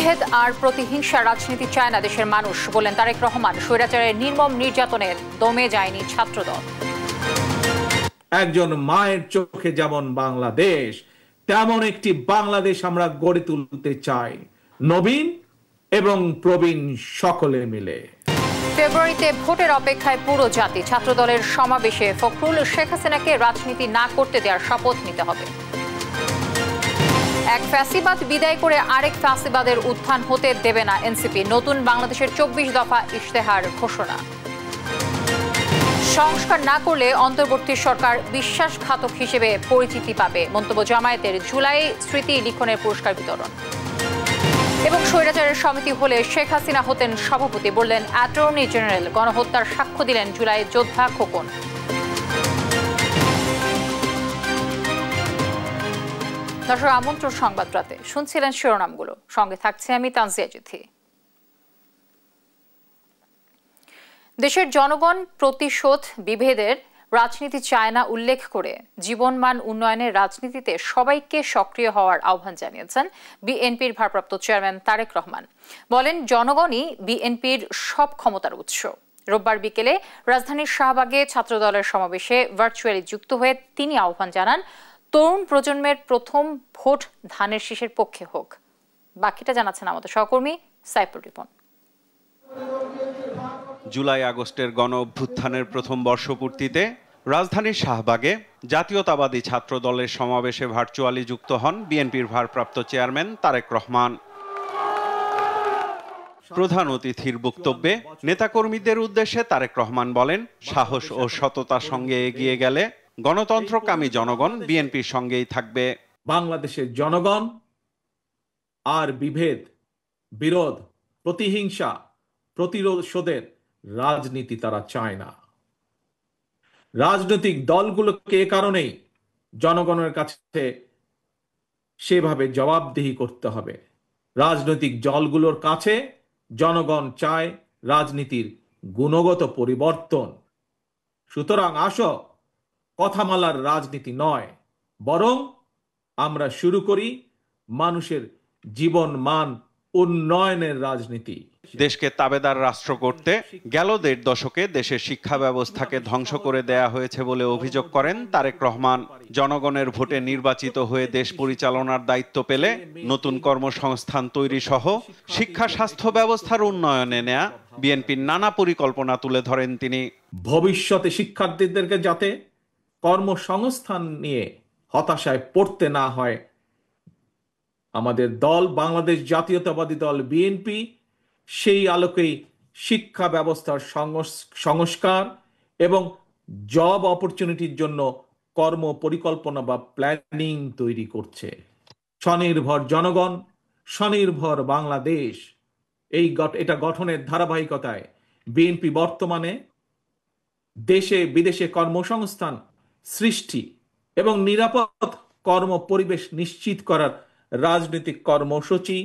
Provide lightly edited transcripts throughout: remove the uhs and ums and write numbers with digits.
বিভেদ আর প্রতিহিংসা রাজনীতি চায় না দেশের মানুষ, বলেন তারেক রহমান। স্বৈরাচারের নির্মম নির্যাতনে দমে যায়নি ছাত্রদল। একজন মায়ের চোখে যেমন বাংলাদেশ, তেমন একটি বাংলাদেশ আমরা গড়ে তুলতে চাই, নবীন এবং প্রবীণ সকলে মিলে। ফেব্রুয়ারিতে ভোটের অপেক্ষায় পুরো জাতি। ছাত্রদলের সমাবেশে ফখরুল, শেখ হাসিনাকে রাজনীতি না করতে দেওয়ার শপথ নিতে হবে। এক ফ্যাসিবাদ বিদায় করে আরেক ফ্যাসিবাদের উত্থান হতে দেবে না এনসিপি। নতুন বাংলাদেশের 24 দফা ইশতেহার ঘোষণা। সংস্কার না করলে অন্তর্বর্তী সরকার বিশ্বাসঘাতক হিসেবে পরিচিতি পাবে। মন্তব্য জামায়াতের। জুলাই স্মৃতি লিখনের পুরস্কার বিতরণ। এবং স্বৈরাচারের সমিতি হলে শেখ হাসিনা হতেন সভাপতি, বললেন অ্যাটর্নি জেনারেল। গণহত্যার সাক্ষ্য দিলেন জুলাই যোদ্ধা খোকন। দর্শক, আমন্ত্রণ সংবাদ রাতে। শুনছিলেন শিরোনামগুলো, সঙ্গে থাকছে আমি তানজিয়া জিথি। দেশের জনগণ প্রতিশোধ বিভেদের রাজনীতি চায় না উল্লেখ করে জীবনমান উন্নয়নের রাজনীতিতে সবাইকে সক্রিয় হওয়ার আহ্বান জানিয়েছেন বিএনপির ভারপ্রাপ্ত চেয়ারম্যান তারেক রহমান। বলেন জনগণই বিএনপির সব ক্ষমতার উৎস। রোববার বিকেলে রাজধানীর শাহবাগে ছাত্রদলের সমাবেশে ভার্চুয়ালি যুক্ত হয়ে তিনি আহ্বান জানান তরুণ প্রজন্মের প্রথম ভোট ধানের শীষের পক্ষে হোক। বাকিটা জানাচ্ছেন আমাদের সহকর্মী সাইফুল রিপন। জুলাই আগস্টের গণ অভ্যুত্থানের প্রথম বর্ষপূর্তিতে রাজধানীর শাহবাগে জাতীয়তাবাদী ছাত্র দলের সমাবেশে ভার্চুয়ালি যুক্ত হন বিএনপির ভারপ্রাপ্ত চেয়ারম্যান তারেক রহমান। প্রধান অতিথির বক্তব্যে নেতাকর্মীদের উদ্দেশ্যে তারেক রহমান বলেন, সাহস ও সততার সঙ্গে এগিয়ে গেলে গণতন্ত্রকামী জনগণ বিএনপির সঙ্গেই থাকবে। বাংলাদেশের জনগণ আর বিভেদ, বিরোধ, প্রতিহিংসা, প্রতিশোধের রাজনীতি তারা চায় না। রাজনৈতিক দলগুলোকে এ কারণেই জনগণের কাছে সেভাবে জবাবদিহি করতে হবে। রাজনৈতিক দলগুলোর কাছে জনগণ চায় রাজনীতির গুণগত পরিবর্তন। সুতরাং আসো, কথামালার রাজনীতি নয়, বরং আমরা শুরু করি মানুষের জীবন মান উন্নয়নের রাজনীতি। দেশকে তাবেদার রাষ্ট্র করতে গেল 1.5 দশকে দেশের শিক্ষা ব্যবস্থাকে ধ্বংস করে দেয়া হয়েছে বলে অভিযোগ করেন তারেক রহমান। জনগণের ভোটে নির্বাচিত হয়ে দেশ পরিচালনার দায়িত্ব পেলে নতুন কর্মসংস্থান তৈরি সহ শিক্ষা স্বাস্থ্য ব্যবস্থার উন্নয়নে নেয়া বিএনপির নানা পরিকল্পনা তুলে ধরেন তিনি। ভবিষ্যতে শিক্ষার্থীদেরকে যাতে কর্মসংস্থান নিয়ে হতাশায় পড়তে না হয়, আমাদের দল বাংলাদেশ জাতীয়তাবাদী দল বিএনপি সেই আলোকেই শিক্ষা ব্যবস্থার সংস্কার এবং জব অপরচুনিটির জন্য কর্ম পরিকল্পনা বা প্ল্যানিং তৈরি করছে। স্বনির্ভর জনগণ, স্বনির্ভর বাংলাদেশ, এটা গঠনের ধারাবাহিকতায় বিএনপি বর্তমানে দেশে বিদেশে কর্মসংস্থান সৃষ্টি এবং নিরাপদ কর্ম পরিবেশ নিশ্চিত করার রাজনৈতিক কর্মসূচি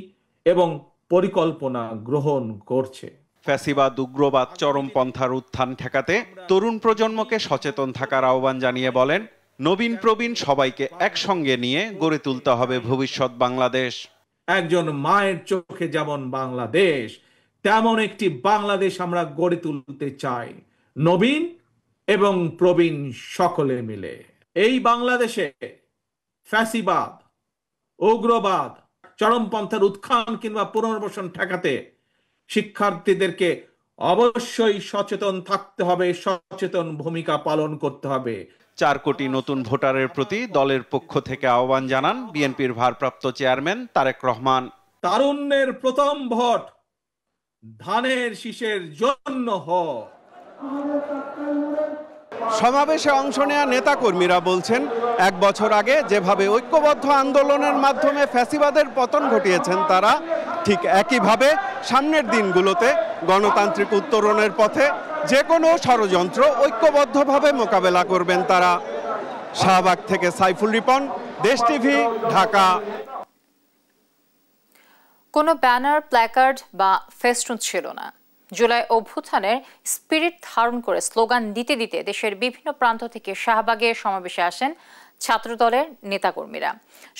এবং পরিকল্পনা গ্রহণ করছে। ফ্যাসিবাদ, উগ্রবাদ, চরমপন্থার উত্থান ঠেকাতে তরুণ প্রজন্মকে সচেতন থাকার আহ্বান জানিয়ে বলেন, নবীন প্রবীণ সবাইকে একসঙ্গে নিয়ে গড়ে তুলতে হবে ভবিষ্যৎ বাংলাদেশ। একজন মায়ের চোখে যেমন বাংলাদেশ, তেমন একটি বাংলাদেশ আমরা গড়ে তুলতে চাই, নবীন এবং প্রবীণ সকলে মিলে। এই বাংলাদেশে ফ্যাসিবাদ, উগ্রবাদ, চরমপন্থার উত্থান কিংবা পুনর্বাসন ঠেকাতে শিক্ষার্থীদেরকে অবশ্যই সচেতন থাকতে হবে, সচেতন ভূমিকা পালন করতে হবে। 4 কোটি নতুন ভোটারের প্রতি দলের পক্ষ থেকে আহ্বান জানান বিএনপির ভারপ্রাপ্ত চেয়ারম্যান তারেক রহমান। তারুণ্যের প্রথম ভোট ধানের শীষের জন্য হোক। সমাবেশে অংশ নেয়া নেতাকর্মীরা বলছেন, 1 বছর আগে যেভাবে ঐক্যবদ্ধ আন্দোলনের মাধ্যমে ফ্যাসিবাদের পতন ঘটিয়েছেন তারা, ঠিক একইভাবে সামনের দিনগুলোতে গণতান্ত্রিক উত্তরণের পথে যে কোনো ষড়যন্ত্র ঐক্যবদ্ধভাবে মোকাবেলা করবেন তারা। শাহবাগ থেকে সাইফুল রিপন, দেশ টিভি, ঢাকা। কোনো ব্যানার, প্ল্যাকার্ড বা ফেস্টুন ছিল না। জুলাই অভ্যুত্থানের স্পিরিট ধারণ করে স্লোগান দিতে দিতে দেশের বিভিন্ন প্রান্ত থেকে শাহবাগে সমাবেশে আসেন ছাত্রদলের নেতাকর্মীরা।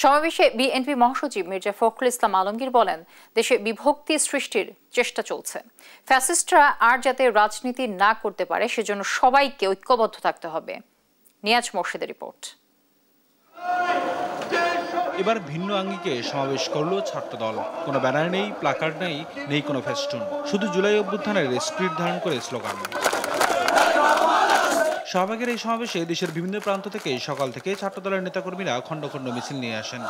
সমাবেশে বিএনপি মহাসচিব মির্জা ফখরুল ইসলাম আলমগীর বলেন, দেশে বিভক্তি সৃষ্টির চেষ্টা চলছে। ফ্যাসিস্টরা আর যাতে রাজনীতি না করতে পারে সেজন্য সবাইকে ঐক্যবদ্ধ থাকতে হবে। নিয়াজ মোর্শেদের রিপোর্ট। এবার ভিন্ন আঙ্গিকে সমাবেশ করল ছাত্রদল। কোনো ব্যানার নেই, প্লাকার্ড নেই, নেই কোনো ফেস্টুন, শুধু জুলাই অভ্যুত্থানের স্পিরিট ধারণ করে স্লোগান। শাহবাগের এই সমাবেশে দেশের বিভিন্ন প্রান্ত থেকে সকাল থেকে ছাত্রদলের নেতাকর্মীরা খণ্ড খণ্ড মিছিল নিয়ে আসেন।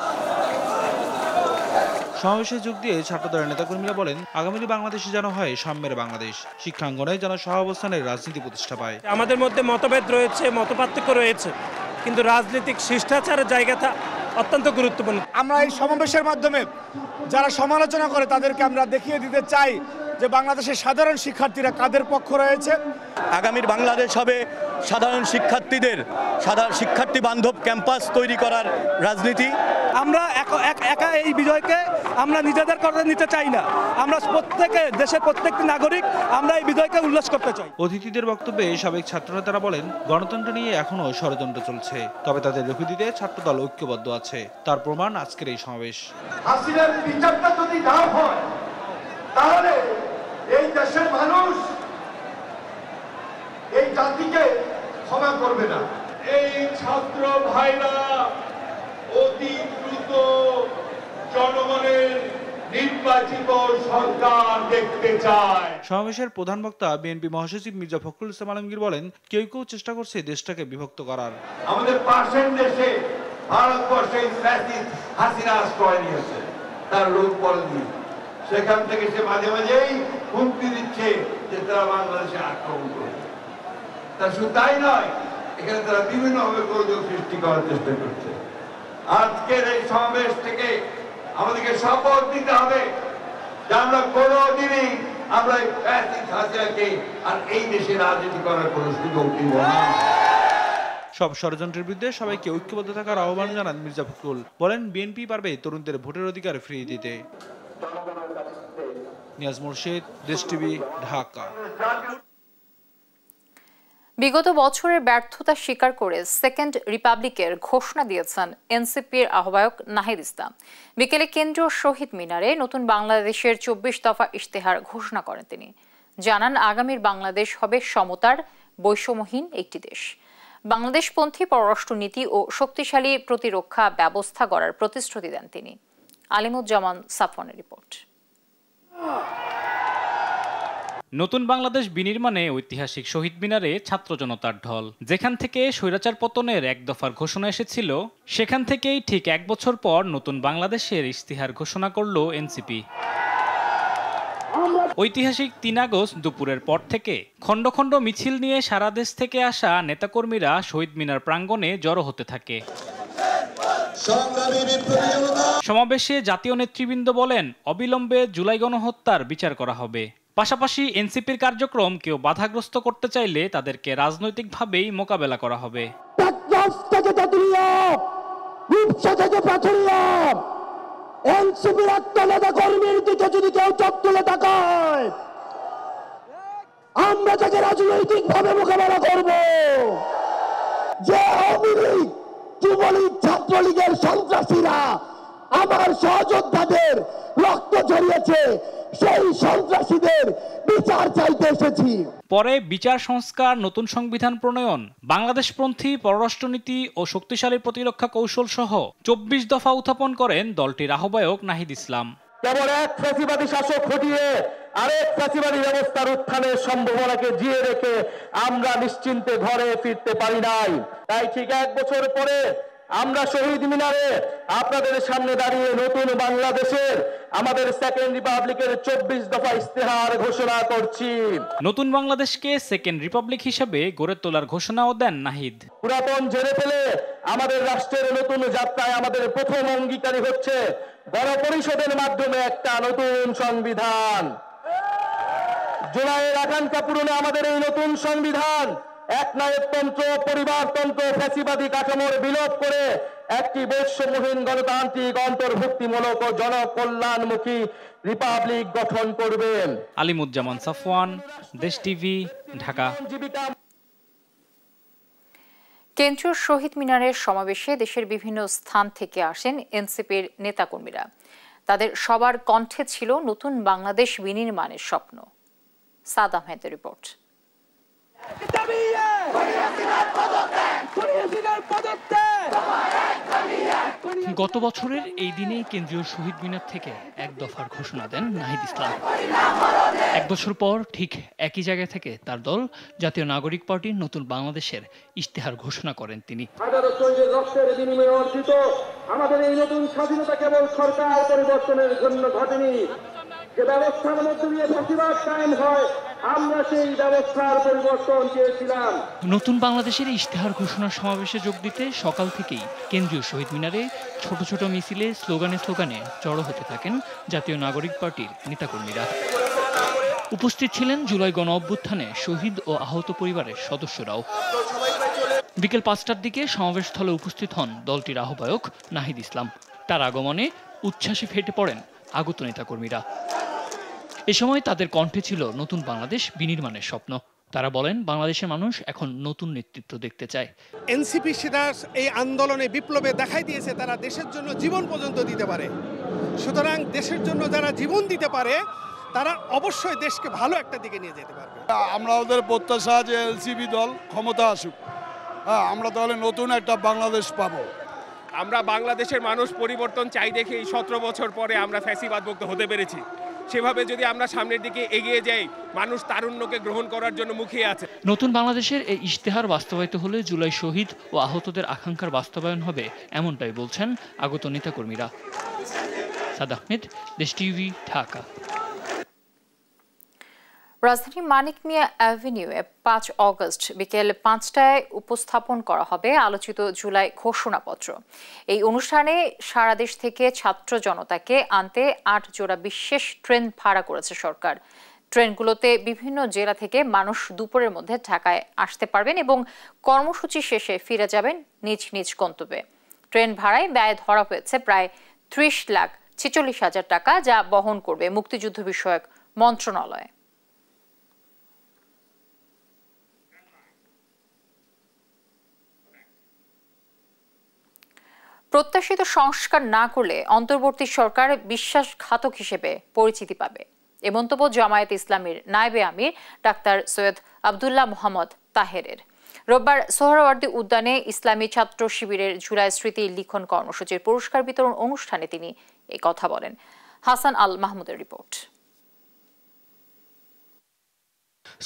সমাবেশে যোগ দিয়ে ছাত্রদলের নেতাকর্মীরা বলেন, আগামী বাংলাদেশে যেন হয় সাম্যের বাংলাদেশ, শিক্ষাঙ্গনে যেন সহাবস্থানের রাজনীতি প্রতিষ্ঠা পায়। আমাদের মধ্যে মতভেদ রয়েছে, মতপার্থক্য রয়েছে, কিন্তু রাজনৈতিক শিষ্টাচারের জায়গাটা অত্যন্ত গুরুত্বপূর্ণ। আমরা এই সমাবেশের মাধ্যমে যারা সমালোচনা করে তাদেরকে আমরা দেখিয়ে দিতে চাই যে বাংলাদেশের সাধারণ শিক্ষার্থীরা কাদের পক্ষ রয়েছে। আগামীর বাংলাদেশ হবে সাধারণ শিক্ষার্থীদের শিক্ষার্থী বান্ধব ক্যাম্পাস তৈরি করার রাজনীতি। আমরা একা এই বিজয়কে আমরা নিজেদের করে নিতে চাই না। আমরা দেশের প্রত্যেকটি নাগরিক আমরা এই বিজয়কে উল্লাস করতে চাই। অতিথিদের বক্তব্যে সাবেক ছাত্রনেতারা বলেন, গণতন্ত্র নিয়ে এখনো ষড়যন্ত্র চলছে, তবে তাদের রুখে দিতে ছাত্রদল ঐক্যবদ্ধ আছে। তার প্রমাণ আজকের এই সমাবেশ। হাসিনার বিচারটা যদি না হয় তাহলে এই দেশের মানুষ এই জাতিকে ক্ষমা করবে না। এই ছাত্র ভাইরা অতি দ্রুত জনগণের নির্বাচিত সরকার দেখতে চায়। সমাবেশের প্রধান বক্তা বিএনপি মহাসচিব মির্জা ফখরুল ইসলাম আলমগীর বলেন, কেউ কেউ চেষ্টা করছে দেশটাকে বিভক্ত করার। আমাদের পাশের দেশে ভারতবর্ষে হাসিনা আশ্রয় নিয়েছে, তার রূপ বলেনি। সেখান থেকে সে মাঝে মাঝেই হুমকি দিচ্ছে যে তারা বাংলাদেশে আক্রমণ করবে। তা শুধু তাই নয়, এখানে তারা বিভিন্নভাবে গোলযোগ সৃষ্টি করার চেষ্টা করছে। আজকের এই সমাবেশ থেকে আমাদেরকে শপথ দিতে হবে যে আমরা কোনোদিনই আমরা হাসিনাকে আর এই দেশে রাজনীতি করার কোনো সুযোগ দিব না। সব ষড়যন্ত্রের বিরুদ্ধে সবাইকে ঐক্যবদ্ধ থাকার আহ্বান জানান মির্জা ফখরুল। বলেন, বিএনপি পারবে তরুণদের ভোটের অধিকার ফিরিয়ে দিতে। নিয়াজ মোর্শেদ, দেশ টিভি, ঢাকা। বিগত বছরের ব্যর্থতা স্বীকার করে সেকেন্ড রিপাবলিকের ঘোষণা দিয়েছেন এনসিপির আহ্বায়ক নাহিদ ইসলাম। বিকেলে কেন্দ্রীয় শহীদ মিনারে নতুন বাংলাদেশের 24 দফা ইশতেহার ঘোষণা করেন তিনি। জানান, আগামীর বাংলাদেশ হবে সমতার, বৈষম্যহীন একটি দেশ। বাংলাদেশপন্থী পররাষ্ট্রনীতি ও শক্তিশালী প্রতিরক্ষা ব্যবস্থা গড়ার প্রতিশ্রুতি দেন তিনি। আলিমুজ্জামান সাফওয়ানের রিপোর্ট। নতুন বাংলাদেশ বিনির্মাণে ঐতিহাসিক শহীদ মিনারে ছাত্র জনতার ঢল। যেখান থেকে স্বৈরাচার পতনের এক দফার ঘোষণা এসেছিল, সেখান থেকেই ঠিক এক বছর পর নতুন বাংলাদেশের ইশতেহার ঘোষণা করল এনসিপি। ঐতিহাসিক 3 আগস্ট দুপুরের পর থেকে খণ্ড খণ্ড মিছিল নিয়ে সারা দেশ থেকে আসা নেতাকর্মীরা শহীদ মিনার প্রাঙ্গণে জড়ো হতে থাকে। সমাবেশে জাতীয় নেতৃবৃন্দ বলেন, অবিলম্বে জুলাই গণহত্যার বিচার করা হবে। পাশাপাশি এনসিপির কার্যক্রম কেউ বাধাগ্রস্ত করতে চাইলে তাদেরকে রাজনৈতিকভাবেই মোকাবেলা করা হবে। এনসিপির একটা নেতা কর্মীর দিকে যদি কেউ চোখ তুলে তাকায়, আমরা তাকে রাজনৈতিকভাবে মোকাবেলা করব। যে আওয়ামী লীগ, যুবলীগ, ছাত্রলীগের সন্ত্রাসীরা আমার সহযোদ্ধাদের রক্ত ঝরিয়েছে, সেই সন্ত্রাসীদের বিচার চাইতে এসেছি। পরে বিচার সংস্কার, নতুন সংবিধান প্রণয়ন, বাংলাদেশপন্থী পররাষ্ট্রনীতি ও শক্তিশালী প্রতিরক্ষা কৌশল সহ 24 দফা উত্থাপন করেন দলটির আহ্বায়ক নাহিদ ইসলাম। কেবল এক ফ্যাসিবাদী শাসক হটিয়ে আরেক ফ্যাসিবাদী ব্যবস্থার উত্থানের সম্ভাবনাকে জিয়ে রেখে আমরা নিশ্চিন্তে ঘরে ফিরতে পারি নাই। তাই ঠিক এক বছর পরে আমরা শহীদ মিনারে আপনাদের সামনে দাঁড়িয়ে নতুন বাংলাদেশের আমাদের সেকেন্ড রিপাবলিকের 24 দফা ইশতেহার ঘোষণা করছি। নতুন বাংলাদেশকে সেকেন্ড রিপাবলিক হিসেবে গড়ে তোলার ঘোষণাও দেন নাহিদ। পুরাতন ঝেড়ে ফেলে আমাদের রাষ্ট্রের নতুন যাত্রায় আমাদের প্রথম অঙ্গীকারী হচ্ছে গণপরিষদের মাধ্যমে একটা নতুন সংবিধান। জুলাইয়ের আকাঙ্ক্ষা পূরণে আমাদের এই নতুন সংবিধান একনায়কতন্ত্র, পরিবারতন্ত্র, ফ্যাসিবাদী কাঠামোর বিলোপ করে একটি বৈষম্যহীন গণতান্ত্রিক, অন্তর্ভুক্তিমূলক ও জনকল্যাণমুখী রিপাবলিক গঠন করবে। আলিমুজ্জামান সাফওয়ান, দেশ টিভি, ঢাকা। কেন্দ্রীয় শহীদ মিনারের সমাবেশে দেশের বিভিন্ন স্থান থেকে আসেন এনসিপির নেতাকর্মীরা। তাদের সবার কণ্ঠে ছিল নতুন বাংলাদেশ বিনির্মাণের স্বপ্ন। সাদ আহমেদের রিপোর্ট। গত বছরের এই দিনেই কেন্দ্রীয় শহীদ মিনার থেকে এক দফার ঘোষণা দেন নাহিদ ইসলাম। এক বছর পর ঠিক একই জায়গা থেকে তার দল জাতীয় নাগরিক পার্টির নতুন বাংলাদেশের ইশতেহার ঘোষণা করেন তিনি। রক্তের বিনিময়ে অর্জিত আমাদের এই নতুন স্বাধীনতা কেবল সরকার পরিবর্তনের জন্য ঘটেনি। যে ব্যবস্থার মধ্যে দিয়ে ফ্যাসিবাদ কায়েম হয়, আমরা সেই ব্যবস্থার পরিবর্তন চেয়েছিলাম। নতুন বাংলাদেশের ইশতেহার ঘোষণার সমাবেশে যোগ দিতে সকাল থেকেই কেন্দ্রীয় শহীদ মিনারে ছোট ছোট মিছিলে স্লোগানে জড়ো হতে থাকেন জাতীয় নাগরিক পার্টির নেতাকর্মীরা। উপস্থিত ছিলেন জুলাই গণ অভ্যুত্থানে শহীদ ও আহত পরিবারের সদস্যরাও। বিকেল ৫টার দিকে সমাবেশস্থলে উপস্থিত হন দলটির আহ্বায়ক নাহিদ ইসলাম। তার আগমনে উচ্ছ্বাসে ফেটে পড়েন আগত নেতাকর্মীরা। এ সময় তাদের কণ্ঠে ছিল নতুন বাংলাদেশ বিনির্মাণের স্বপ্ন। তারা বলেন, বাংলাদেশের মানুষ এখন নতুন নেতৃত্ব দেখতে চায়। এনসিপি সেটা এই আন্দোলনে বিপ্লবে দেখাই দিয়েছে তারা দেশের জন্য জীবন পর্যন্ত দিতে পারে। সুতরাং দেশের জন্য যারা জীবন দিতে পারে তারা অবশ্যই দেশকে ভালো একটা দিকে নিয়ে যেতে পারবে। আমরা ওদের প্রত্যাশা যে এনসিপি দল ক্ষমতা আসুক, আমরা তাহলে নতুন একটা বাংলাদেশ পাবো। আমরা বাংলাদেশের মানুষ পরিবর্তন চাই দেখে এই 17 বছর পরে আমরা ফ্যাসিবাদ মুক্ত হতে পেরেছি। সেভাবে যদি আমরা সামনের দিকে এগিয়ে যাই, মানুষ তারুণ্যকে গ্রহণ করার জন্য মুখিয়ে আছে। নতুন বাংলাদেশের এই ইশতেহার বাস্তবায়িত হলে জুলাই শহীদ ও আহতদের আকাঙ্ক্ষার বাস্তবায়ন হবে, এমনটাই বলছেন আগত নেতাকর্মীরা। সাদ আহমেদ, দেশ টিভি, ঢাকা। রাজধানী মানিক মিয়া অ্যাভিনিউয়ে 5 অগস্ট বিকেল 5টায় উপস্থাপন করা হবে আলোচিত জুলাই ঘোষণাপত্র। এই অনুষ্ঠানে সারা দেশ থেকে ছাত্র জনতাকে আনতে 8 জোড়া বিশেষ ট্রেন ভাড়া করেছে সরকার। ট্রেনগুলোতে বিভিন্ন জেলা থেকে মানুষ দুপুরের মধ্যে ঢাকায় আসতে পারবেন এবং কর্মসূচি শেষে ফিরে যাবেন নিজ নিজ গন্তব্যে। ট্রেন ভাড়ায় ব্যয় ধরা হয়েছে প্রায় 30,46,000 টাকা, যা বহন করবে মুক্তিযুদ্ধ বিষয়ক মন্ত্রণালয়। প্রত্যাশিত সংস্কার না করলে অন্তর্বর্তী সরকার বিশ্বাসঘাতক হিসেবে পরিচিতি পাবে, এ মন্তব্য জামায়াতে ইসলামীর নায়েবে আমির ডাক্তার সৈয়দ আব্দুল্লাহ মোহাম্মদ তাহেরের। রোববার সোহরাওয়ার্দী উদ্যানে ইসলামী ছাত্র শিবিরের জুলাই স্মৃতি লিখন কর্মসূচির পুরস্কার বিতরণ অনুষ্ঠানে তিনি এই কথা বলেন। হাসান আল মাহমুদের রিপোর্ট।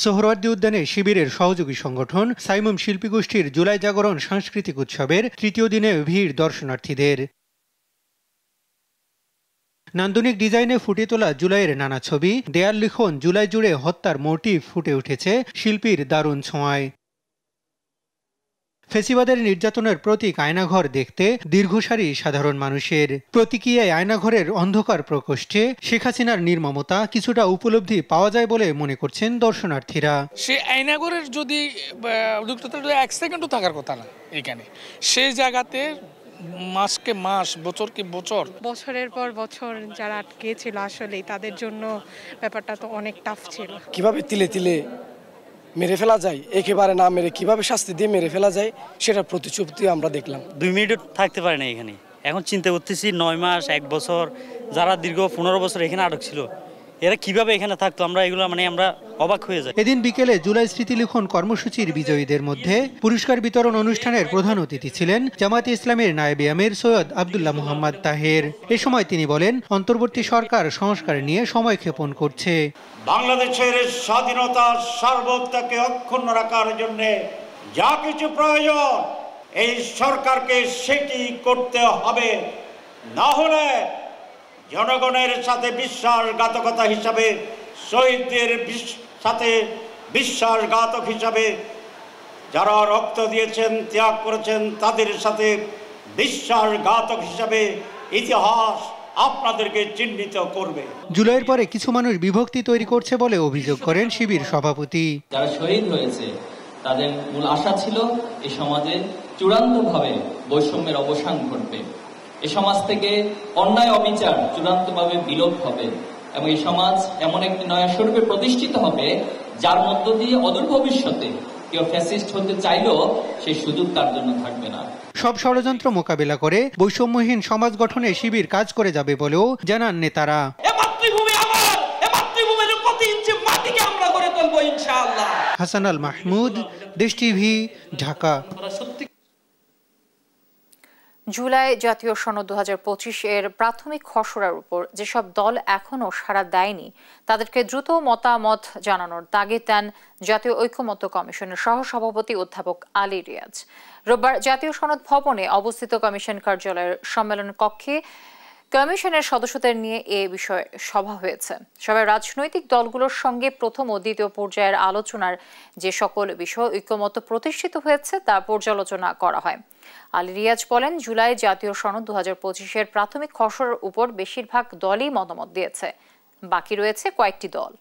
সোহরাওয়ার্দী উদ্যানে শিবিরের সহযোগী সংগঠন সাইমুম শিল্পী গোষ্ঠীর জুলাই জাগরণ সাংস্কৃতিক উৎসবের তৃতীয় দিনে ভিড় দর্শনার্থীদের। নান্দনিক ডিজাইনে ফুটে তোলা জুলাইয়ের নানা ছবি, দেয়াল লিখন জুলাই জুড়ে হত্যার মোটিভ ফুটে উঠেছে শিল্পীর দারুণ ছোঁয়ায়। ফেসিবাদের নির্যাতনের প্রতীক আয়নাঘর দেখতে দীর্ঘ সারি সাধারণ মানুষের। প্রতীকীয় আয়নাঘরের অন্ধকার প্রকোষ্ঠে শেখ হাসিনার নির্মমতা কিছুটা উপলব্ধি পাওয়া যায় বলে মনে করছেন দর্শনার্থীরা। সে আয়নাঘরের যদি 1 সেকেন্ডও থাকার কথা না এখানে, সেই জায়গাতে মাসকে মাস, বছরকে বছর, বছরের পর বছর যারা আটকে ছিল, আসলে তাদের জন্য ব্যাপারটা তো অনেক টাফ ছিল। কিভাবে তিলে তিলে মেরে ফেলা যায়, একেবারে না মেরে কিভাবে শাস্তি দিয়ে মেরে ফেলা যায়, সেটার প্রতিশ্রুতি আমরা দেখলাম। 2 মিনিট থাকতে পারে না এখানে। এখন চিন্তা করতেছি 9 মাস, 1 বছর, যারা দীর্ঘ 15 বছর এখানে আটক ছিল, এরা কিভাবে এখানে থাকতো, আমরা অবাক হয়ে যাই। এদিন বিকেলে জুলাই স্মৃতি লিখন কর্মসূচির বিজয়ীদের মধ্যে পুরস্কার বিতরণ অনুষ্ঠানের প্রধান অতিথি ছিলেন জামায়াতে ইসলামের নায়েবে আমির সৈয়দ আব্দুল্লাহ মোহাম্মদ তাহের। এ সময় তিনি বলেন, অন্তর্বর্তী সরকার সংস্কার নিয়ে সময় ক্ষেপণ করছে। বাংলাদেশের স্বাধীনতা সার্বভৌমত্বকে অক্ষুণ্ণ রাখার জন্য যা কিছু প্রয়োজন এই সরকারকে সেটি করতে হবে, না হলে জনগণের সাথে বিশ্বাসঘাতকতা হিসাবে, শহীদদের সাথে বিশ্বাসঘাতক হিসাবে, যারা রক্ত দিয়েছেন, ত্যাগ করেছেন, তাদের সাথে বিশ্বাসঘাতক হিসাবে ইতিহাস আপনাদেরকে চিহ্নিত করবে। জুলাইয়ের পরে কিছু মানুষ বিভক্তি তৈরি করছে বলে অভিযোগ করেন শিবির সভাপতি। যারা শহীদ হয়েছে তাদের মূল আশা ছিল এই সমাজে চূড়ান্তভাবে বৈষম্যের অবসান ঘটবে, এই সমাজ থেকে অন্যায় অবিচার চূড়ান্তভাবে বিলোপ হবে এবং এই সমাজ এমন একটি নয়া স্বরূপে প্রতিষ্ঠিত হবে যার মধ্য দিয়ে অদূর ভবিষ্যতে কেউ ফ্যাসিস্ট হতে চাইলেও সেই সুযোগ তার জন্য থাকবে না। সব ষড়যন্ত্র মোকাবিলা করে বৈষম্যহীন সমাজ গঠনে শিবির কাজ করে যাবে বলেও জানান নেতারা। হাসান আল মাহমুদ, দেশ টিভি, ঢাকা। জুলাই জাতীয় সনদ 2025 এর প্রাথমিক খসড়ার উপর যেসব দল এখনও সাড়া দেয়নি তাদেরকে দ্রুত মতামত জানানোর তাগিদ দেন জাতীয় ঐকমত্য কমিশনের সহসভাপতি অধ্যাপক আলী রিয়াজ। রোববার জাতীয় সনদ ভবনে অবস্থিত কমিশন কার্যালয়ের সম্মেলন কক্ষে কমিশনের সদস্যদের নিয়ে এ বিষয়ে সভা হয়েছে। সভায় রাজনৈতিক দলগুলোর সঙ্গে প্রথম ও দ্বিতীয় পর্যায়ের আলোচনার যে সকল বিষয় ঐকমত্য প্রতিষ্ঠিত হয়েছে তা পর্যালোচনা করা হয়। আলী রিয়াজ বলেন, জুলাই জাতীয় সনদ 2025 প্রাথমিক খসড়ার উপর বেশিরভাগ দলই মতামত দিয়েছে, বাকি রয়েছে কয়েকটি দল।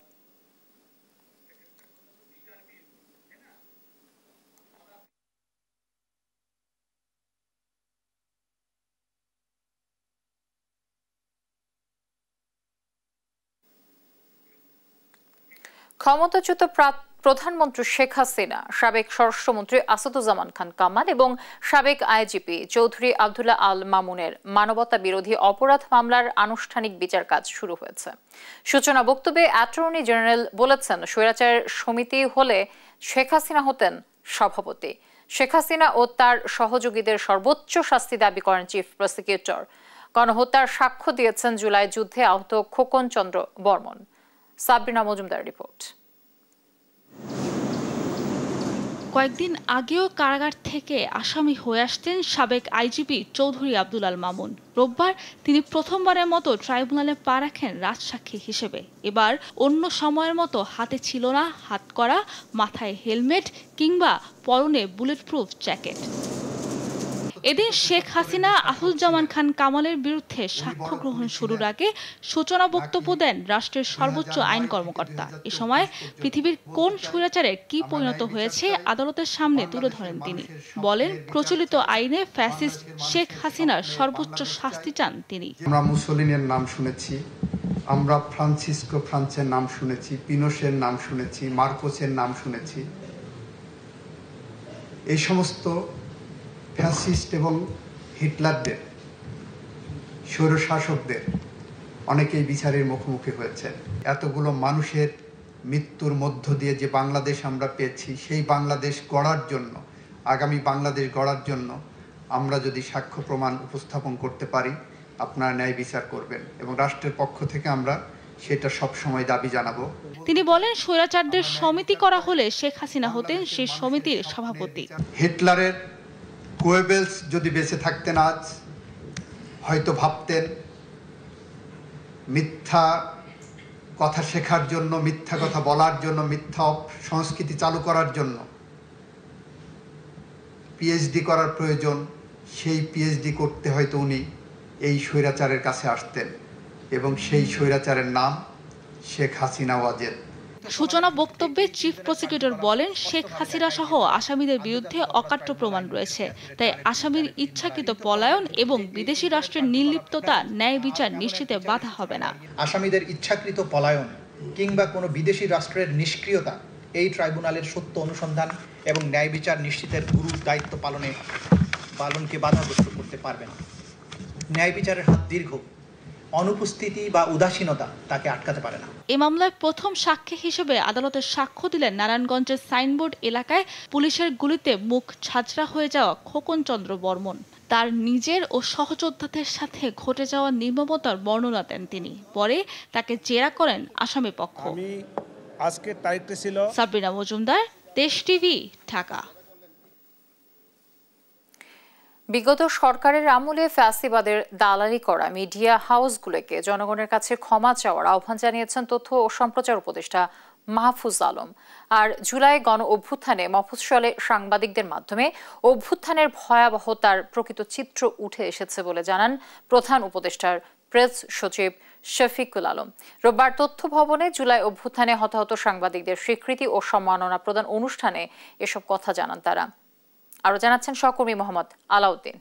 ক্ষমতাচ্যুত প্রধানমন্ত্রী শেখ হাসিনা, সাবেক স্বরাষ্ট্রমন্ত্রী আসাদুজ্জামান খান কামাল এবং সাবেক আইজিপি চৌধুরী আব্দুল্লাহ আল মামুনের মানবতা বিরোধী অপরাধ মামলার আনুষ্ঠানিক বিচার কাজ শুরু হয়েছে। সূচনা বক্তব্যে অ্যাটর্নি জেনারেল বলেছেন, স্বৈরাচার সমিতি হলে শেখ হাসিনা হতেন সভাপতি। শেখ হাসিনা ও তার সহযোগীদের সর্বোচ্চ শাস্তি দাবি করেন চিফ প্রসিকিউটর। গণহত্যার সাক্ষ্য দিয়েছেন জুলাই যুদ্ধে আহত খোকন চন্দ্র বর্মন। সাবরিনা মজুমদার রিপোর্ট। কয়েকদিন আগেও কারাগার থেকে আসামি হয়ে আসতেন সাবেক আইজিপি চৌধুরী আব্দুল আল মামুন। রোববার তিনি প্রথমবারের মতো ট্রাইব্যুনালে পা রাখেন রাজসাক্ষী হিসেবে। এবার অন্য সময়ের মতো হাতে ছিল না হাতকড়া, মাথায় হেলমেট কিংবা পরনে বুলেট প্রুফ জ্যাকেট। এদিন শেখ হাসিনা আসাদুজ্জামান খান কামালের বিরুদ্ধে সাক্ষ্য গ্রহণ শুরুর আগে সূচনা বক্তব্য দেন রাষ্ট্রের সর্বোচ্চ আইন কর্মকর্তা। এ সময় পৃথিবীর কোন স্বৈরাচারের কি পরিণত হয়েছে আদালতের সামনে তুলে ধরেন তিনি। বলেন, প্রচলিত আইনে ফ্যাসিস্ট শেখ হাসিনার সর্বোচ্চ শাস্তি চান তিনি। আমরা মুসলিনের নাম শুনেছি, আমরা ফ্রান্সিসকো ফ্রান্সের নাম শুনেছি, পিনোশের নাম শুনেছি, মার্কোসের নাম শুনেছি। এই সমস্ত ফ্যাসিস্ট এবং হিটলারদের, স্বৈরশাসকদের অনেকেই বিচারের মুখোমুখি হয়েছে। এতগুলো মানুষের মৃত্যুর মধ্য দিয়ে যে বাংলাদেশ আমরা পেয়েছি, সেই বাংলাদেশ গড়ার জন্য, আগামী বাংলাদেশ গড়ার জন্য আমরা যদি সাক্ষ্য প্রমাণ উপস্থাপন করতে পারি, আপনারা ন্যায় বিচার করবেন এবং রাষ্ট্রের পক্ষ থেকে আমরা সেটা সব সময় দাবি জানাবো। তিনি বলেন, স্বৈরাচারদের সমিতি করা হলে শেখ হাসিনা হতেন সেই সমিতির সভাপতি। হিটলারের গোয়েবেলস যদি বেঁচে থাকতেন আজ, হয়তো ভাবতেন মিথ্যা কথা শেখার জন্য, মিথ্যা কথা বলার জন্য, মিথ্যা সংস্কৃতি চালু করার জন্য পিএইচডি করার প্রয়োজন। সেই পিএইচডি করতে হয়তো উনি এই স্বৈরাচারের কাছে আসতেন এবং সেই স্বৈরাচারের নাম শেখ হাসিনা ওয়াজেদ। সূচনা বক্তব্যে চিফ প্রসিকিউটর বলেন, শেখ হাসিনা সহ আসামিদের বিরুদ্ধে অকাট্য প্রমাণ রয়েছে, তাই আসামির ইচ্ছাকৃত পলায়ন এবং বিদেশি রাষ্ট্রের নির্লিপ্ততা ন্যায় বিচার নিশ্চিতে বাধা হবে না। আসামিদের ইচ্ছাকৃত পলায়ন কিংবা কোনো বিদেশি রাষ্ট্রের নিষ্ক্রিয়তা এই ট্রাইব্যুনালের সত্য অনুসন্ধান এবং ন্যায় বিচার নিশ্চিতের গুরু দায়িত্ব পালনকে বাধাগ্রস্ত করতে পারবে না। ন্যায় বিচারের হাত দীর্ঘ, অনুপস্থিতি বা উদাসীনতা তাকে আটকাতে পারে না। এই মামলায় প্রথম সাক্ষী হিসেবে আদালতে সাক্ষ্য দিলেন নারায়ণগঞ্জের সাইনবোর্ড এলাকায় পুলিশের গুলিতে মুখ ছাঁচড়া হয়ে যাওয়া খোকন চন্দ্র বর্মন। তার নিজের ও সহযোদ্ধাদের সাথে ঘটে যাওয়া নির্মমতার বর্ণনা দেন তিনি। পরে তাকে জেরা করেন আসামি পক্ষ। আজকের তারিখটা ছিল। সাবরিনা মজুমদার, দেশ টিভি, ঢাকা। বিগত সরকারের আমলে ফ্যাসিবাদের দালালি করা মিডিয়া হাউসগুলোকে জনগণের কাছে ক্ষমা চাওয়ার আহ্বান জানিয়েছেন তথ্য ও সম্প্রচার উপদেষ্টা মাহফুজ আলম। আর জুলাই গণ অভ্যুত্থানে মফস্বলে সাংবাদিকদের মাধ্যমে অভ্যুত্থানের ভয়াবহতার প্রকৃত চিত্র উঠে এসেছে বলে জানান প্রধান উপদেষ্টার প্রেস সচিব শফিকুল আলম। রোববার তথ্য ভবনে জুলাই অভ্যুত্থানে হতাহত সাংবাদিকদের স্বীকৃতি ও সম্মাননা প্রদান অনুষ্ঠানে এসব কথা জানান তারা। আরো জানাচ্ছেন সহকর্মী মোহাম্মদ আলাউদ্দিন।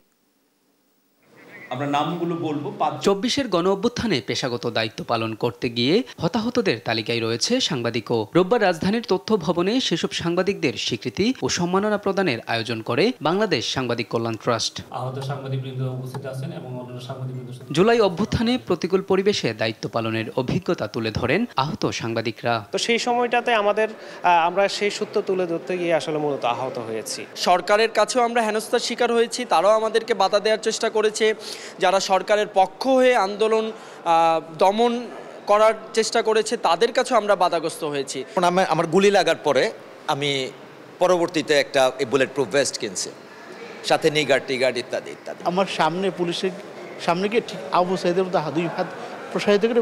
আমরা নামগুলো বলবো। 24-এর গণ অভ্যুত্থানে পেশাগত দায়িত্ব পালন করতে গিয়ে হতাহতদের তালিকায় রয়েছে সাংবাদিকও। রোববার রাজধানীর তথ্য ভবনে সেসব সাংবাদিকদের স্বীকৃতি ও সম্মাননা প্রদানের আয়োজন করে বাংলাদেশ সাংবাদিক কল্যাণ ট্রাস্ট। আহত সাংবাদিকবৃন্দ উপস্থিত আছেন এবং অন্যান্য সাংবাদিকবৃন্দ। জুলাই অভ্যুত্থানে প্রতিকূল পরিবেশে দায়িত্ব পালনের অভিজ্ঞতা তুলে ধরেন আহত সাংবাদিকরা। তো সেই সময়টাতে আমরা সেই সূত্র তুলে ধরতে গিয়ে আসলে মূলত আহত হয়েছি। সরকারের কাছেও আমরা হেনস্থার শিকার হয়েছি, তারাও আমাদেরকে বাধা দেওয়ার চেষ্টা করেছে। যারা সরকারের পক্ষ হয়ে আন্দোলন দমন করার চেষ্টা করেছে তাদের কাছেও আমরা বাধাগ্রস্ত হয়েছি। আমার গুলি লাগার পরে আমি পরবর্তীতে একটা বুলেট প্রুফ ভেস্ট কিনছি, সাথে নিগার্ড টিগার্ড ইত্যাদি ইত্যাদি। আমার সামনে পুলিশের সামনে গিয়ে ঠিক আবু সাইদের মতো দুই হাত প্রসারিত করে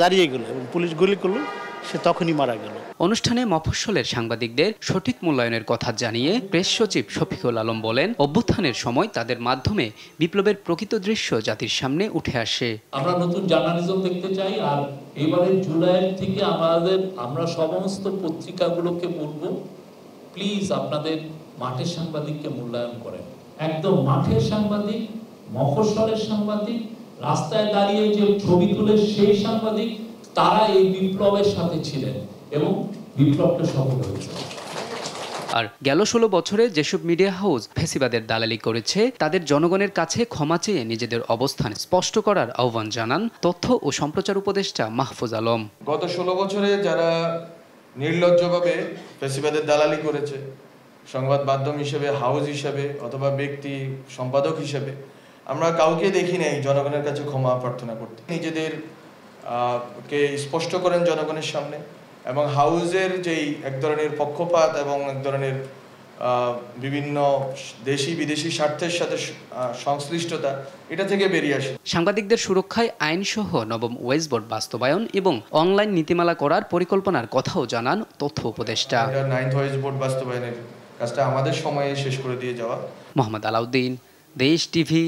দাঁড়িয়ে গেল এবং পুলিশ গুলি করলো, সে তখনই মারা গেল। অনুষ্ঠানে মফস্বলের সাংবাদিকদের সঠিক মূল্যায়নের কথা জানিয়ে প্রেস সচিব শফিকুল আলম বলেন, অভ্যুত্থানের সময় তাদের মাধ্যমে বিপ্লবের প্রকৃত দৃশ্য জাতির সামনে উঠে আসে। আমরা নতুন জার্নালিজম দেখতে চাই, আর এবারে জুলাইয়ের থেকে আমরা সমস্ত পত্রিকাগুলোকে বলবো, প্লিজ আপনাদের মাঠের সাংবাদিককে মূল্যায়ন করেন। একদম মাঠের সাংবাদিক, মফস্বলের সাংবাদিক, রাস্তায় দাঁড়িয়ে যে ছবি তুলে সেই সাংবাদিক, তারা এই বিপ্লবের সাথে ছিলেন এবং বিপ্লবটা সফল হয়েছে। আর গেল 16 বছরে যেসব মিডিয়া হাউস ফ্যাসিবাদের দালালি করেছে তাদের জনগণের কাছে ক্ষমা চেয়ে নিজেদের অবস্থান স্পষ্ট করার আহ্বান জানান তথ্য ও সম্প্রচার উপদেষ্টা মাহফুজ আলম। গত 16 বছরে যারা নির্লজ্জভাবে ফ্যাসিবাদের দালালি করেছে, সংবাদ মাধ্যম হিসেবে, হাউস হিসেবে অথবা ব্যক্তি সম্পাদক হিসেবে, আমরা কাউকে দেখি নাই জনগণের কাছে ক্ষমা প্রার্থনা করতে। নিজেদের কে স্পষ্ট করেন জনগণের সামনে, এবং হাউজের যেই এক ধরনের পক্ষপাত এবং এক ধরনের বিভিন্ন দেশি বিদেশি স্বার্থের সাথে সংশ্লিষ্টতা, এটা থেকে বেরিয়ে আসে। সাংবাদিকদের সুরক্ষায় আইনসহ নবম ওয়েজ বোর্ড বাস্তবায়ন এবং অনলাইন নীতিমালা করার পরিকল্পনার কথাও জানান তথ্য উপদেষ্টা। 9th ওয়েজ বোর্ড বাস্তবায়নের কাজটা আমাদের সময়ে শেষ করে দিয়ে যাওয়া। মোহাম্মদ আলাউদ্দিন, দেশ টিভি,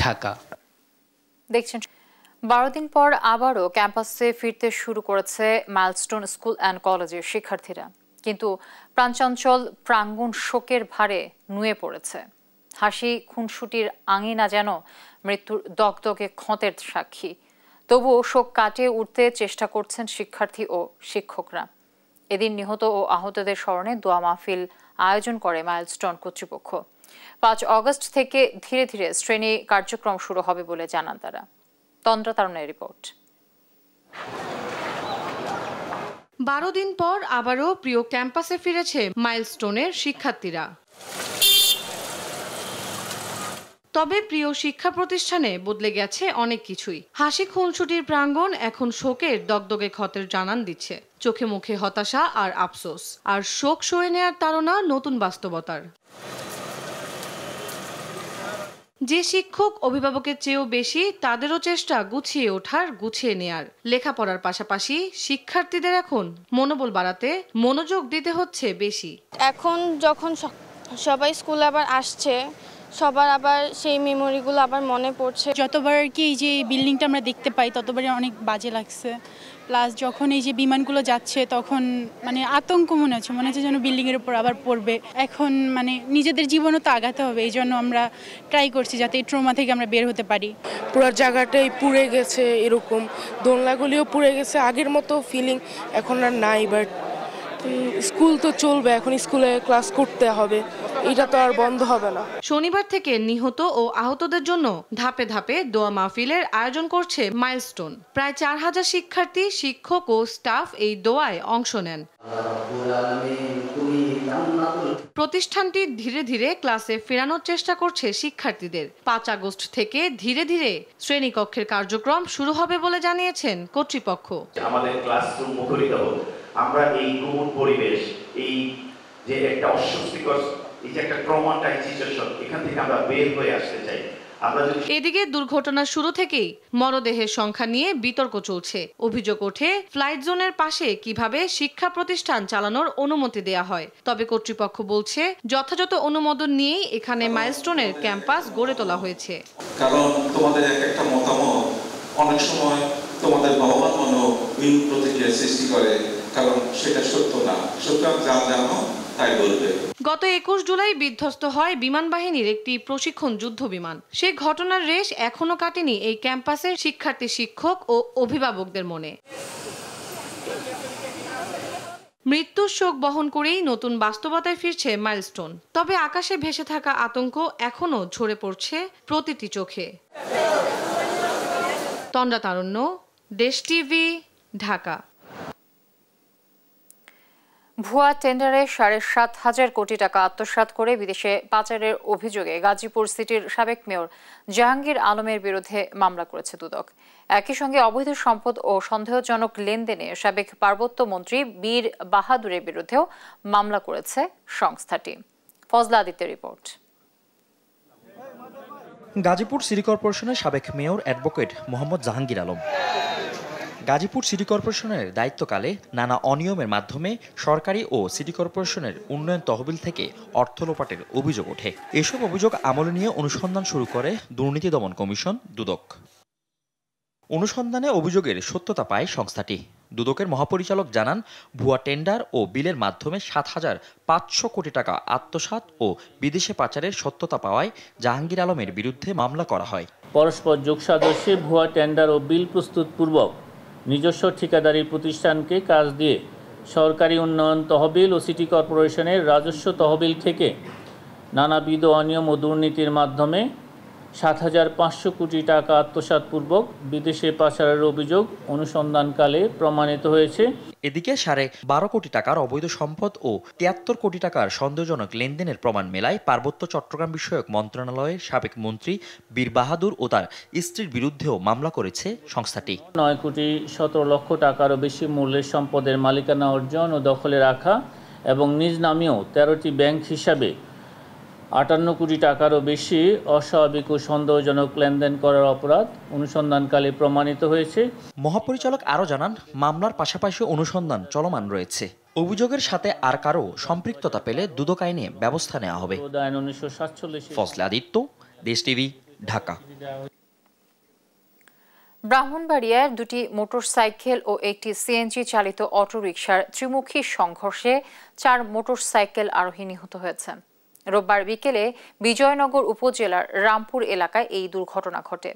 ঢাকা। দেখছেন 12 দিন পর আবারও ক্যাম্পাসে ফিরতে শুরু করেছে মাইলস্টোন স্কুল অ্যান্ড কলেজের শিক্ষার্থীরা, কিন্তু প্রাণচঞ্চল প্রাঙ্গণ শোকের ভারে নুয়ে পড়েছে। হাসি খুনসুটির আঙিনা যেন মৃত্যুর দগদগে ক্ষতের সাক্ষী। তবুও শোক কাটিয়ে উঠতে চেষ্টা করছেন শিক্ষার্থী ও শিক্ষকরা। এদিন নিহত ও আহতদের স্মরণে দোয়া মাহফিল আয়োজন করে মাইলস্টোন কর্তৃপক্ষ। 5 অগস্ট থেকে ধীরে ধীরে শ্রেণী কার্যক্রম শুরু হবে বলে জানান তারা। তন্দ্রা তারুণের রিপোর্ট। 12 দিন পর আবারও প্রিয় ক্যাম্পাসে ফিরেছে মাইলস্টোনের শিক্ষার্থীরা। তবে প্রিয় শিক্ষা প্রতিষ্ঠানে বদলে গেছে অনেক কিছুই। হাসি খুনসুটির প্রাঙ্গণ এখন শোকের দগদগে ক্ষতের জানান দিচ্ছে। চোখে মুখে হতাশা আর আফসোস, আর শোক সয়ে নেয়ার তাড়না নতুন বাস্তবতার। যে শিক্ষক অভিভাবকের চেয়েও বেশি, তাদেরও চেষ্টা গুছিয়ে ওঠার, গুছিয়ে নেয়ার। লেখাপড়ার পাশাপাশি শিক্ষার্থীদের এখন মনোবল বাড়াতে মনোযোগ দিতে হচ্ছে বেশি। এখন যখন সবাই স্কুলে আবার আসছে, সবার আবার সেই মেমোরিগুলো আবার মনে পড়ছে। যতবার কি এই যে বিল্ডিংটা আমরা দেখতে পাই ততবারই অনেক বাজে লাগছে। প্লাস যখন এই যে বিমানগুলো যাচ্ছে তখন মানে আতঙ্ক মনে হচ্ছে যেন বিল্ডিংয়ের উপর আবার পড়বে। এখন মানে নিজেদের জীবনও তো আগাতে হবে, এই জন্য আমরা ট্রাই করছি যাতে এই ট্রমা থেকে আমরা বের হতে পারি। পুরো জায়গাটাই পুড়ে গেছে, এরকম দোলনাগুলিও পুড়ে গেছে। আগের মতো ফিলিং এখন আর নাই, বাট স্কুল তো চলবে, এখন স্কুলে ক্লাস করতে হবে, এটা তো আর বন্ধ হবে না। শনিবার থেকে নিহত ও আহতদের জন্য ধাপে ধাপে দোয়া মাহফিলের আয়োজন করছে মাইলস্টোন। প্রায় 4000 শিক্ষার্থী, শিক্ষক ও স্টাফ এই দোয়ায় অংশ নেন। প্রতিষ্ঠানটি ধীরে ধীরে ক্লাসে ফেরানোর চেষ্টা করছে শিক্ষার্থীদের। 5 আগস্ট থেকে ধীরে ধীরে শ্রেণীকক্ষের কার্যক্রম শুরু হবে বলে জানিয়েছেন কর্তৃপক্ষ। আমাদের ক্লাসরুম মুখরিত হোক, আমরা এই গুমুট পরিবেশ, এই যে একটা অস্বস্তিকর, এই যে একটা ট্রমাটাইজ সিচুয়েশন, এখান থেকে আমরা বের হয়ে আসতে চাই। এদিকে দুর্ঘটনার শুরু থেকেই মরদেহের সংখ্যা নিয়ে বিতর্ক চলছে। অভিযোগ ওঠে ফ্লাইট জোনের পাশে কিভাবে শিক্ষা প্রতিষ্ঠান চালানোর অনুমতি দেয়া হয়। তবে কর্তৃপক্ষ বলছে যথাযথ অনুমোদন নিয়েই এখানে মাইলস্টোনের ক্যাম্পাস গড়ে তোলা হয়েছে। কারণ তোমাদের একটা মতামত অনেক সময় তোমাদের বাবা মনে ভিন্ন প্রতিক্রিয়া সৃষ্টি করে, কারণ সেটা সত্য না। সুতরাং যা জানো তাই বলবে। গত 21 জুলাই বিধ্বস্ত হয় বিমান বাহিনীর একটি প্রশিক্ষণ যুদ্ধ বিমান। সেই ঘটনার রেশ এখনো কাটেনি এই ক্যাম্পাসের শিক্ষার্থী, শিক্ষক ও অভিভাবকদের মনে। মৃত্যুর শোক বহন করেই নতুন বাস্তবতায় ফিরছে মাইলস্টোন। তবে আকাশে ভেসে থাকা আতঙ্ক এখনো ঝরে পড়ছে প্রতিটি চোখে। তন্দ্রা তারণ্য, দেশ টিভি, ঢাকা। ভুয়া টেন্ডারে 7,500 কোটি টাকা আত্মসাৎ করে বিদেশে পাচারের অভিযোগে গাজীপুর সিটির সাবেক মেয়র জাহাঙ্গীর আলমের বিরুদ্ধে মামলা করেছে দুদক। একই সঙ্গে অবৈধ সম্পদ ও সন্দেহজনক লেনদেনে সাবেক পার্বত্য মন্ত্রী বীর বাহাদুরের বিরুদ্ধেও মামলা করেছে সংস্থাটি। ফজলা আদিত্যের রিপোর্ট। গাজীপুর সিটি কর্পোরেশনের সাবেক mayor advocate Mohammad Jahangir Alam Gazipur city কর্পোরেশনের দায়িত্বকালে নানা অনিয়মের মাধ্যমে সরকারি ও সিটি কর্পোরেশনের উন্নয়ন তহবিল থেকে অর্থ লোপাটের অভিযোগ ওঠে। এসব অভিযোগ আমলে নিয়ে অনুসন্ধান শুরু করে দুর্নীতি দমন কমিশন দুদক। অনুসন্ধানে অভিযোগের সত্যতা পায় সংস্থাটি। দুদকের মহাপরিচালক জানান, ভুয়া টেন্ডার ও বিলের মাধ্যমে 7,500 কোটি টাকা আত্মসাৎ ও বিদেশে পাচারের সত্যতা পাওয়ায় জাহাঙ্গীর আলমের বিরুদ্ধে মামলা করা হয়। পরস্পর যোগসাদস্যে ভুয়া টেন্ডার ও বিল প্রস্তুতপূর্বক নিজস্ব ঠিকাদারি প্রতিষ্ঠানকে কাজ দিয়ে সরকারি উন্নয়ন তহবিল ও সিটি কর্পোরেশনের রাজস্ব তহবিল থেকে নানাবিধ অনিয়ম ও দুর্নীতির মাধ্যমে 7,500 কোটি টাকা আত্মসাৎপূর্বক বিদেশে পাচারের অভিযোগ অনুসন্ধানকালে প্রমাণিত হয়েছে। এদিকে 12.5 কোটি টাকার অবৈধ সম্পদ ও 73 কোটি টাকার সন্দেহজনক লেনদেনের প্রমাণ মেলায় পার্বত্য চট্টগ্রাম বিষয়ক মন্ত্রণালয়ের সাবেক মন্ত্রী বীর বাহাদুর ও তার স্ত্রীর বিরুদ্ধেও মামলা করেছে সংস্থাটি। 9,17 কোটি টাকারও বেশি মূল্যের সম্পদের মালিকানা অর্জন ও দখলে রাখা এবং নিজ নামেও 13টি ব্যাংক হিসাবে 58 কোটি টাকারও বেশি অস্বাভাবিক ও সন্দেহজনক লেনদেন করার অপরাধ অনুসন্ধানকালে প্রমাণিত হয়েছে। মহাপরিচালক আরও জানান, মামলার পাশাপাশি অনুসন্ধান চলমান রয়েছে। অভিযোগের সাথে আর কারো সম্পৃক্ততা পেলে দুদক আইনে ব্যবস্থা নেওয়া হবে। ফজলে আদিত্য, দেশ টিভি, ঢাকা। ব্রাহ্মণবাড়িয়ার 2টি মোটরসাইকেল ও একটি সিএনজি চালিত অটোরিকশার ত্রিমুখী সংঘর্ষে 4 মোটরসাইকেল আরোহী নিহত হয়েছে। রোববার বিকেলে বিজয়নগর উপজেলার রামপুর এলাকায় এই দুর্ঘটনা ঘটে।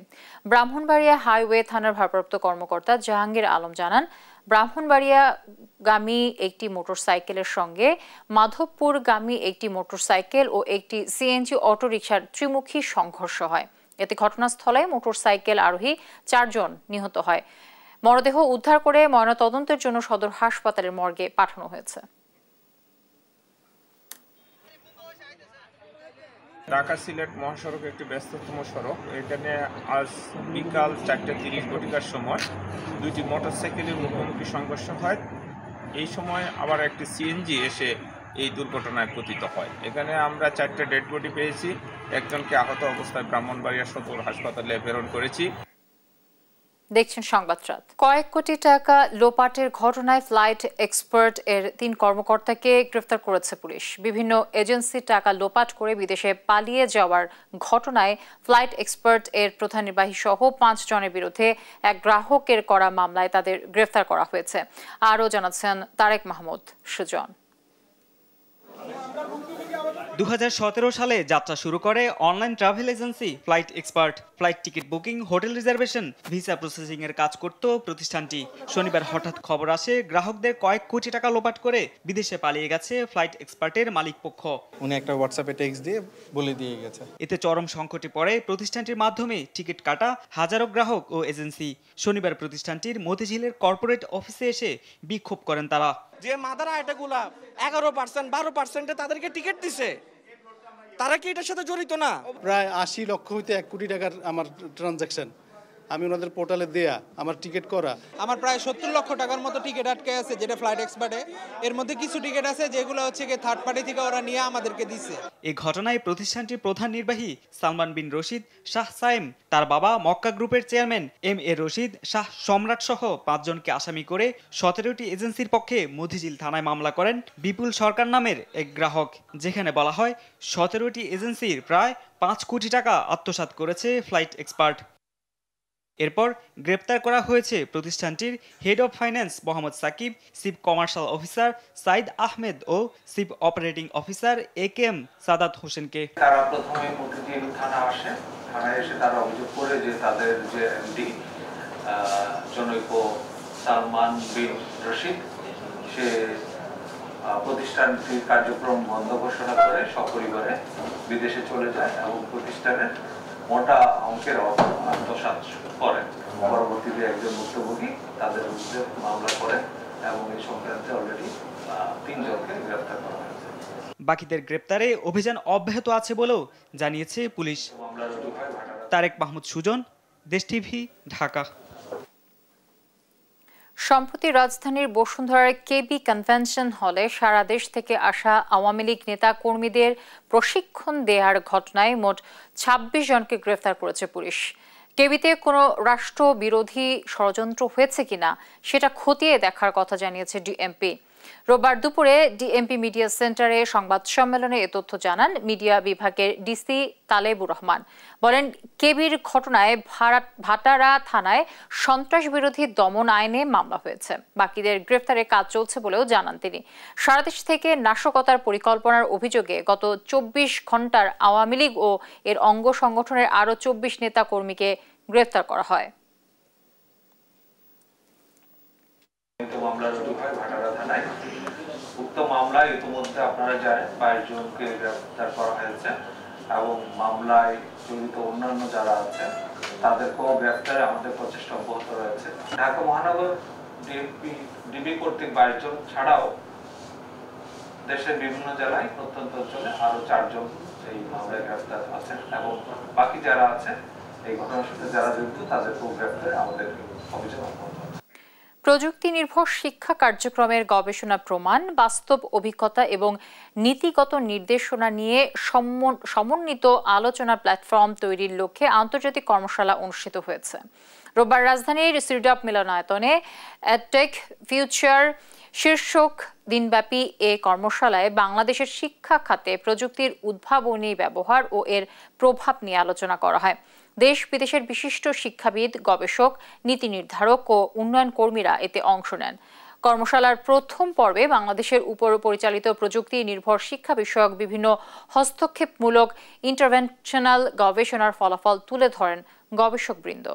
ব্রাহ্মণবাড়িয়া হাইওয়ে থানার ভারপ্রাপ্ত কর্মকর্তা জাহাঙ্গীর আলম জানান, ব্রাহ্মণবাড়িয়াগামী একটি মোটরসাইকেলের সঙ্গে মাধবপুরগামী একটি মোটরসাইকেল ও একটি সিএনজি অটোরিকশার ত্রিমুখী সংঘর্ষ হয়। এতে ঘটনাস্থলে মোটরসাইকেল আরোহী 4 জন নিহত হয়। মরদেহ উদ্ধার করে ময়নাতদন্তের জন্য সদর হাসপাতালের মর্গে পাঠানো হয়েছে। ঢাকা সিলেট মহাসড়ক একটি ব্যস্ততম সড়ক। এখানে আজ বিকাল 4:30 সময় 2টি মোটরসাইকেলের মুখোমুখি সংঘর্ষ হয়। এই সময় আবার একটি সিএনজি এসে এই দুর্ঘটনায় পতিত হয়। এখানে আমরা 4টা ডেড বডি পেয়েছি। একজনকে আহত অবস্থায় ব্রাহ্মণবাড়িয়া সদর হাসপাতালে প্রেরণ করেছি। দেখছেন সংবাদরাত। কয়েক কোটি টাকা লোপাটের ঘটনায় ফ্লাইট এক্সপার্ট এর 3 কর্মকর্তাকে গ্রেফতার করেছে পুলিশ। বিভিন্ন এজেন্সির টাকা লোপাট করে বিদেশে পালিয়ে যাওয়ার ঘটনায় ফ্লাইট এক্সপার্ট এর প্রধান নির্বাহী সহ 5 জনের বিরুদ্ধে এক গ্রাহকের করা মামলায় তাদের গ্রেফতার করা হয়েছে। আরও জানাচ্ছেন তারেক মাহমুদ সুজন। 2017 সালে যাত্রা শুরু করে online travel agency flight expert. Flight ticket booking, hotel reservation, visa processing এর কাজ করত প্রতিষ্ঠানটি। শনিবার হঠাৎ খবর আসে গ্রাহকদের কয়েক কোটি টাকা লোপাট করে বিদেশে পালিয়ে গেছে ফ্লাইট এক্সপার্টের মালিক পক্ষ। উনি একটা হোয়াটসঅ্যাপে টেক্সট দিয়ে বলে দিয়ে গেছে। এতে চরম সংকটে পড়ে প্রতিষ্ঠানটির মাধ্যমে টিকিট কাটা হাজারো গ্রাহক ও এজেন্সি। শনিবার প্রতিষ্ঠানটির মতিঝিলের কর্পোরেট অফিসে এসে বিক্ষোভ করেন তারা। যে মাদার আইটাগুলা 11% 12% তাদেরকে টিকিট দিছে, তারা কি এটার সাথে জড়িত না? প্রায় 80 লক্ষ হইতে 1 কোটি টাকার আমার ট্রানজাকশন। আমি ওনাদের পোর্টালে দেয়া আমার টিকিট করা। আমার প্রায় 70 লক্ষ টাকার মতো টিকিট আটকে আছে, যেটা ফ্লাইট এক্সপার্টে। এর মধ্যে কিছু টিকিট আছে যেগুলো হচ্ছে কি থার্ড পার্টি থেকে ওরা নিয়ে আমাদেরকে দিছে। এই ঘটনায় প্রতিষ্ঠানটির প্রধান নির্বাহী সালমান বিন রশিদ শাহ সায়েম, তার বাবা মক্কা গ্রুপের চেয়ারম্যান এম.এ. রশিদ শাহ সম্রাট সহ 5 জনকে আসামি করে 17টি এজেন্সির পক্ষে মতিঝিল থানায় মামলা করেন বিপুল সরকার নামের এক গ্রাহক, যেখানে বলা হয় 17টি এজেন্সির প্রায় 5 কোটি টাকা আত্মসাৎ করেছে ফ্লাইট এক্সপার্ট। এরপর গ্রেপ্তার করা হয়েছে প্রতিষ্ঠানটির head of finance Mohammad Sakib, chief commercial officer Saeed Ahmed ও chief operating officer AKM Sadat হোসেনকে। তারা প্রথমে মতিঝিল থানা আসে, থানায় এসে তারা অভিযোগ করে যে তাদের যে এমডি জনৈক সালমান বিন রশিদ সে প্রতিষ্ঠানটির কার্যক্রম বন্ধ ঘোষণা করে সপরিবারে বিদেশে চলে যায় এবং প্রতিষ্ঠানের মোটা অঙ্কের আত্মসাৎ করে। পরবর্তীতে একজন ভুক্তভোগী তাদের বিরুদ্ধে মামলা করে এবং এই সংক্রান্তে অলরেডি 3 জনকে গ্রেফতার করা হয়েছে। বাকিদের গ্রেপ্তারে অভিযান অব্যাহত আছে বলেও জানিয়েছে পুলিশ। তারেক মাহমুদ সুজন, দেশ টিভি, ঢাকা। সম্প্রতি রাজধানীর বসুন্ধরার কেবি কনভেনশন হলে সারা দেশ থেকে আসা আওয়ামী লীগ নেতা কর্মীদের প্রশিক্ষণ দেওয়ার ঘটনায় মোট 26 জনকে গ্রেফতার করেছে পুলিশ। কেবিতে কোনো রাষ্ট্র বিরোধী ষড়যন্ত্র হয়েছে কিনা সেটা খতিয়ে দেখার কথা জানিয়েছে ডিএমপি। রোববার দুপুরে ডিএমপি মিডিয়া সেন্টারে সংবাদ সম্মেলনে এ তথ্য জানান মিডিয়া বিভাগের ডিসি তালেবুর রহমান। বলেন, কেবির ঘটনায় ভাটারা থানায় সন্ত্রাস বিরোধী দমন আইনে মামলা হয়েছে। বাকিদের গ্রেফতারের কাজ চলছে বলেও জানান তিনি। সারা দেশ থেকে নাশকতার পরিকল্পনার অভিযোগে গত 24 ঘন্টার আওয়ামী লীগ ও এর অঙ্গ সংগঠনের আরও 24 নেতা কর্মীকে গ্রেফতার করা হয়। উক্ত মামলায় ইতিমধ্যে আপনারা জানেন 22 জনকে গ্রেফতার করা হয়েছে এবং মামলায় জড়িত অন্যান্য যারা আছে তাদেরকেও গ্রেফতারে আমাদের প্রচেষ্টা অব্যাহত রয়েছে। ঢাকা মহানগর ডিবি কর্তৃক 22 জন ছাড়াও দেশের বিভিন্ন জেলায় প্রত্যন্ত অঞ্চলে আরো 4 জন এই মামলায় গ্রেফতার আছেন এবং বাকি যারা আছে এই ঘটনার সাথে যারা জড়িত তাদেরকেও গ্রেফতারে আমাদের অভিযান অব্যাহত। প্রযুক্তি নির্ভর শিক্ষা কার্যক্রমের গবেষণা প্রমাণ, বাস্তব অভিজ্ঞতা এবং নীতিগত নির্দেশনা নিয়ে সমন্বিত আলোচনা প্ল্যাটফর্ম তৈরির লক্ষ্যে আন্তর্জাতিক কর্মশালা অনুষ্ঠিত হয়েছে। রোববার রাজধানীর সিরডাপ মিলনায়তনে এডটেক ফিউচার শীর্ষক দিনব্যাপী এ কর্মশালায় বাংলাদেশের শিক্ষা খাতে প্রযুক্তির উদ্ভাবনী ব্যবহার ও এর প্রভাব নিয়ে আলোচনা করা হয়। দেশ বিদেশের বিশিষ্ট শিক্ষাবিদ, গবেষক, নীতি নির্ধারক ও উন্নয়ন কর্মীরা এতে অংশ নেন। কর্মশালার প্রথম পর্বে বাংলাদেশের উপর পরিচালিত প্রযুক্তি নির্ভর শিক্ষা বিষয়ক বিভিন্ন হস্তক্ষেপমূলক ইন্টারভেনশনাল গবেষণার ফলাফল তুলে ধরেন গবেষকবৃন্দ।